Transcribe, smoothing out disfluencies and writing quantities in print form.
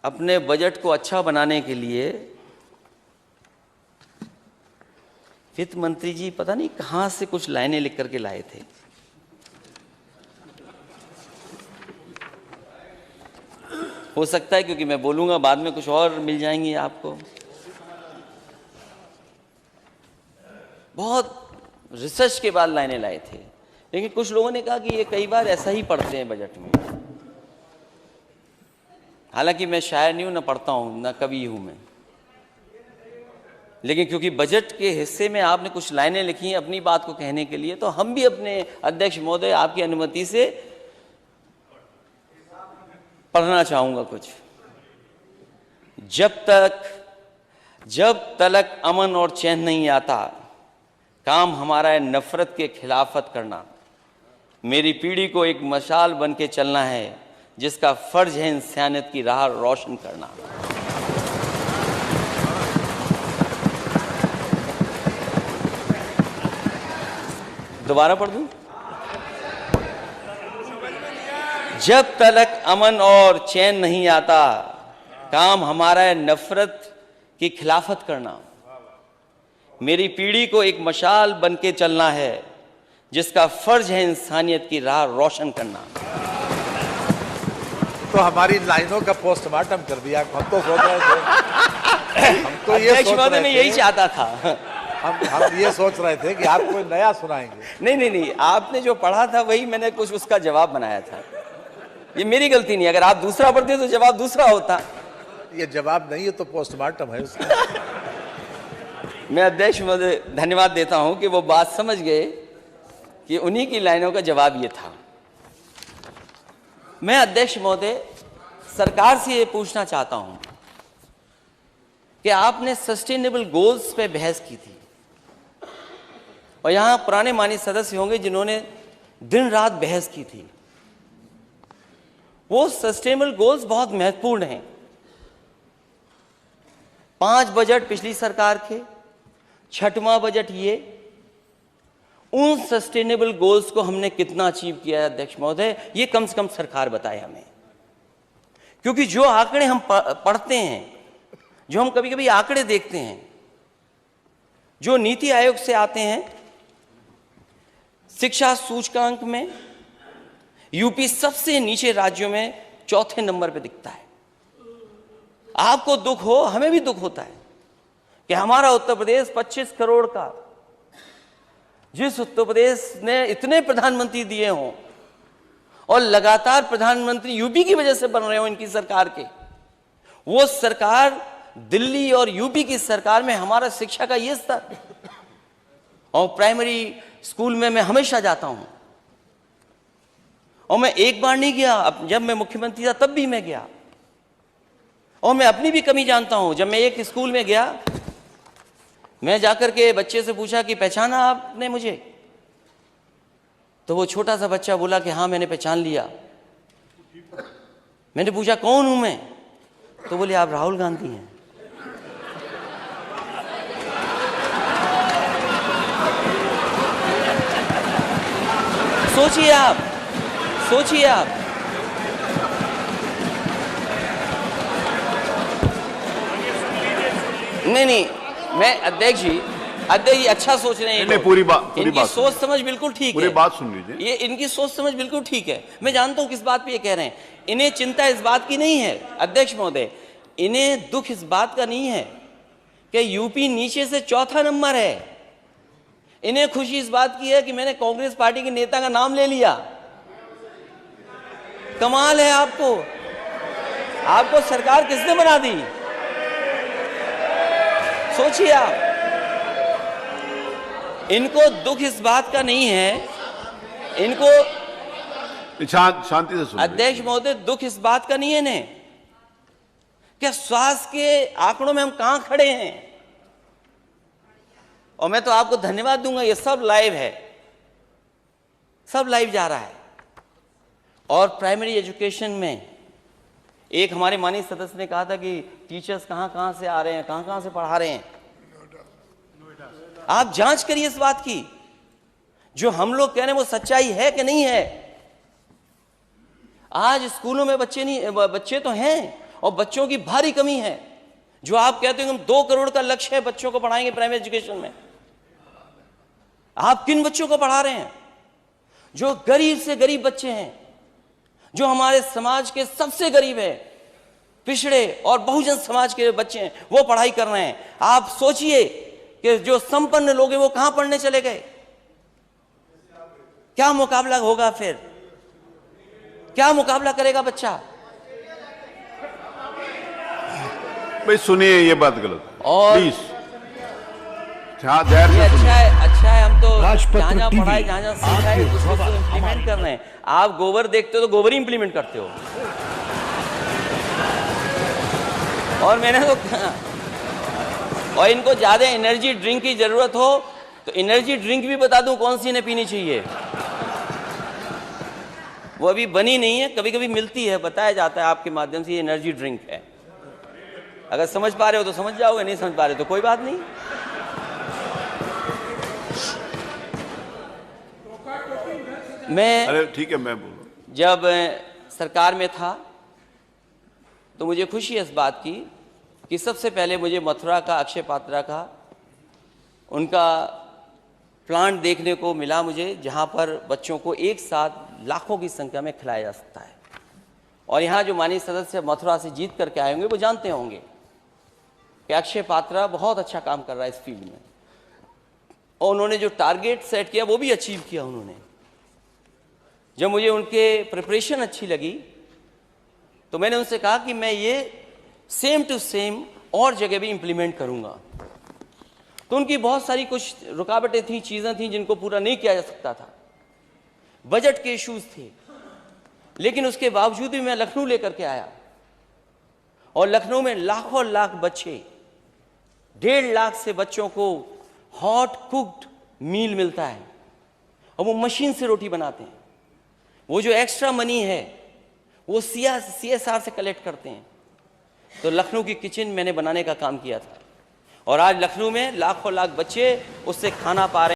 अपने बजट को अच्छा बनाने के लिए वित्त मंत्री जी पता नहीं कहां से कुछ लाइनें लिख करके लाए थे। हो सकता है क्योंकि मैं बोलूंगा बाद में कुछ और मिल जाएंगी आपको। बहुत रिसर्च के बाद लाइनें लाए थे, लेकिन कुछ लोगों ने कहा कि ये कई बार ऐसा ही पढ़ते हैं बजट में। हालांकि मैं शायर नहीं हूं, ना पढ़ता हूं, ना कवि हूं मैं, लेकिन क्योंकि बजट के हिस्से में आपने कुछ लाइनें लिखी हैं अपनी बात को कहने के लिए, तो हम भी अपने अध्यक्ष महोदय आपकी अनुमति से पढ़ना चाहूंगा कुछ। जब तलक अमन और चैन नहीं आता, काम हमारा है नफरत के खिलाफत करना। मेरी पीढ़ी को एक मशाल बन के चलना है, जिसका फर्ज है इंसानियत की राह रोशन करना। दोबारा पढ़ दूं? जब तलक अमन और चैन नहीं आता, काम हमारा है नफरत की खिलाफत करना। मेरी पीढ़ी को एक मशाल बन के चलना है, जिसका फर्ज है इंसानियत की राह रोशन करना। तो हमारी लाइनों का पोस्टमार्टम कर दिया। हम तो सोच रहे थे, हम तो ये सोच रहे थे, मैं यही चाहता था। हम ये सोच रहे थे कि आप कोई नया सुनाएंगे। नहीं, आपने जो पढ़ा था वही मैंने कुछ उसका जवाब बनाया था। ये मेरी गलती नहीं, अगर आप दूसरा पढ़ते तो जवाब दूसरा होता। ये जवाब नहीं है तो पोस्टमार्टम है उसका। मैं अध्यक्ष महोदय धन्यवाद देता हूं कि वो बात समझ गए कि उन्हीं की लाइनों का जवाब ये था। मैं अध्यक्ष महोदय सरकार से ये पूछना चाहता हूं कि आपने सस्टेनेबल गोल्स पे बहस की थी, और यहां पुराने माननीय सदस्य होंगे जिन्होंने दिन रात बहस की थी। वो सस्टेनेबल गोल्स बहुत महत्वपूर्ण हैं। 5 बजट पिछली सरकार के, 6वां बजट ये, उन सस्टेनेबल गोल्स को हमने कितना अचीव किया है अध्यक्ष महोदय, ये कम से कम सरकार बताए हमें। क्योंकि जो आंकड़े हम पढ़ते हैं, जो हम कभी कभी आंकड़े देखते हैं, जो नीति आयोग से आते हैं, शिक्षा सूचकांक में यूपी सबसे नीचे राज्यों में 4थे नंबर पे दिखता है। आपको दुख हो, हमें भी दुख होता है कि हमारा उत्तर प्रदेश 25 करोड़ का, जिस उत्तर प्रदेश ने इतने प्रधानमंत्री दिए हों और लगातार प्रधानमंत्री यूपी की वजह से बन रहे हो इनकी सरकार के, वो सरकार दिल्ली और यूपी की सरकार में हमारा शिक्षा का ये स्तर। और प्राइमरी स्कूल में मैं हमेशा जाता हूं, और मैं एक बार नहीं गया, जब मैं मुख्यमंत्री था तब भी मैं गया, और मैं अपनी भी कमी जानता हूं। जब मैं एक स्कूल में गया, मैं जाकर के बच्चे से पूछा कि पहचाना आपने मुझे? तो वो छोटा सा बच्चा बोला कि हाँ मैंने पहचान लिया। मैंने पूछा कौन हूं मैं? तो बोले आप राहुल गांधी हैं। सोचिए आप, सोचिए आप। नहीं, मैं अध्यक्ष जी अच्छा सोच रहे हैं। पूरी बात इनकी सोच समझ बिल्कुल ठीक है। पूरी बात सुन लीजिए। ये इनकी सोच समझ बिल्कुल ठीक है। मैं जानता हूं किस बात पे ये कह रहे हैं। इन्हें चिंता इस बात की नहीं है अध्यक्ष महोदय, इन्हें दुख इस बात का नहीं है कि यूपी नीचे से 4था नंबर है। इन्हें खुशी इस बात की है कि मैंने कांग्रेस पार्टी के नेता का नाम ले लिया। कमाल है आपको सरकार किसने बना दी? सोचिए आप। इनको दुख इस बात का नहीं है, इनको शांति से सुनिए अध्यक्ष महोदय, दुख इस बात का नहीं है इन्हें क्या स्वास्थ्य के आंकड़ों में हम कहां खड़े हैं। और मैं तो आपको धन्यवाद दूंगा, ये सब लाइव है, सब लाइव जा रहा है। और प्राइमरी एजुकेशन में एक हमारे माननीय सदस्य ने कहा था कि टीचर्स कहां से आ रहे हैं, कहां से पढ़ा रहे हैं। आप जांच करिए इस बात की, जो हम लोग कह रहे हैं वो सच्चाई है कि नहीं है। आज स्कूलों में बच्चे तो हैं और बच्चों की भारी कमी है। जो आप कहते हो कि हम 2 करोड़ का लक्ष्य है बच्चों को पढ़ाएंगे प्राइमरी एजुकेशन में, आप किन बच्चों को पढ़ा रहे हैं? जो गरीब से गरीब बच्चे हैं, जो हमारे समाज के सबसे गरीब है, पिछड़े और बहुजन समाज के बच्चे हैं, वो पढ़ाई कर रहे हैं। आप सोचिए कि जो संपन्न लोग हैं वो कहां पढ़ने चले गए? क्या मुकाबला होगा फिर? क्या मुकाबला करेगा बच्चा? भाई सुनिए, ये बात गलत और प्लीज, हाँ धैर्य ये से सुनिए। अच्छा है, हम तो राजपत्र जहां जहां टीवी, पढ़ाए, जहां जहां सीखा है उसको तो इम्प्लीमेंट कर रहे हैं। आप गोबर देखते हो तो गोबर ही इम्प्लीमेंट करते हो। और मैंने तो और इनको ज्यादा एनर्जी ड्रिंक की जरूरत हो तो एनर्जी ड्रिंक भी बता दूं कौन सी इन्हें पीनी चाहिए। वो अभी बनी नहीं है, कभी कभी मिलती है, बताया जाता है आपके माध्यम से ये एनर्जी ड्रिंक है। अगर समझ पा रहे हो तो समझ जाओगे, नहीं समझ पा रहे तो कोई बात नहीं। मैं अरे ठीक है, मैं बोलूँ। जब सरकार में था तो मुझे खुशी है इस बात की कि सबसे पहले मुझे मथुरा का, अक्षय पात्रा का, उनका प्लांट देखने को मिला मुझे, जहाँ पर बच्चों को एक साथ लाखों की संख्या में खिलाया जा सकता है। और यहाँ जो माननीय सदस्य मथुरा से जीत करके आए होंगे वो जानते होंगे कि अक्षय पात्रा बहुत अच्छा काम कर रहा है इस फील्ड में, और उन्होंने जो टारगेट सेट किया वो भी अचीव किया उन्होंने। जब मुझे उनके प्रिपरेशन अच्छी लगी तो मैंने उनसे कहा कि मैं ये सेम टू सेम और जगह भी इंप्लीमेंट करूंगा। तो उनकी बहुत सारी कुछ रुकावटें थी, चीजें थी जिनको पूरा नहीं किया जा सकता था, बजट के इश्यूज थे, लेकिन उसके बावजूद भी मैं लखनऊ लेकर के आया। और लखनऊ में लाखों लाख बच्चे, 1.5 लाख से बच्चों को हॉट कुक्ड मील मिलता है, और वो मशीन से रोटी बनाते हैं। वो जो एक्स्ट्रा मनी है वो CSR से कलेक्ट करते हैं। तो लखनऊ की किचन मैंने बनाने का काम किया था, और आज लखनऊ में लाखों लाख बच्चे उससे खाना पा रहे हैं।